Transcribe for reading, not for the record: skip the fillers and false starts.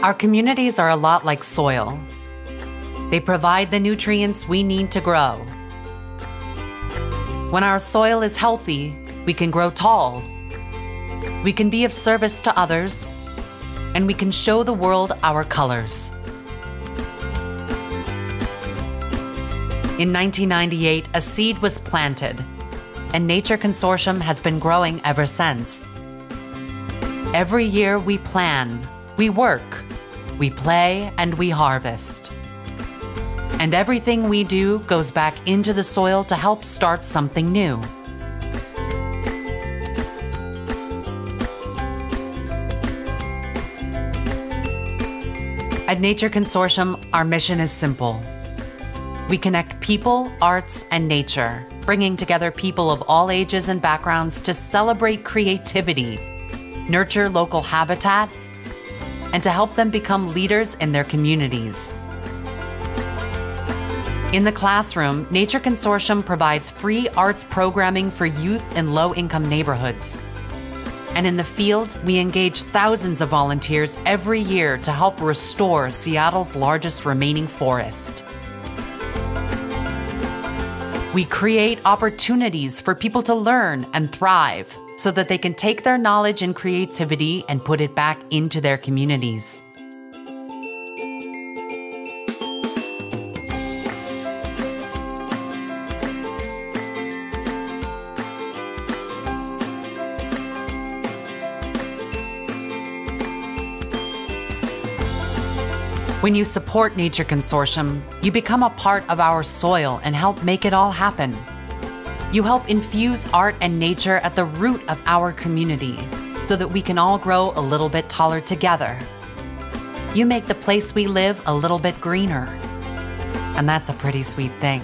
Our communities are a lot like soil. They provide the nutrients we need to grow. When our soil is healthy, we can grow tall. We can be of service to others, and we can show the world our colors. In 1998, a seed was planted, and Nature Consortium has been growing ever since. Every year we plan, we work, we play, and we harvest. And everything we do goes back into the soil to help start something new. At Nature Consortium, our mission is simple. We connect people, arts, and nature, bringing together people of all ages and backgrounds to celebrate creativity, nurture local habitat, and to help them become leaders in their communities. In the classroom, Nature Consortium provides free arts programming for youth in low-income neighborhoods. And in the field, we engage thousands of volunteers every year to help restore Seattle's largest remaining forest. We create opportunities for people to learn and thrive so that they can take their knowledge and creativity and put it back into their communities. When you support Nature Consortium, you become a part of our soil and help make it all happen. You help infuse art and nature at the root of our community so that we can all grow a little bit taller together. You make the place we live a little bit greener. And that's a pretty sweet thing.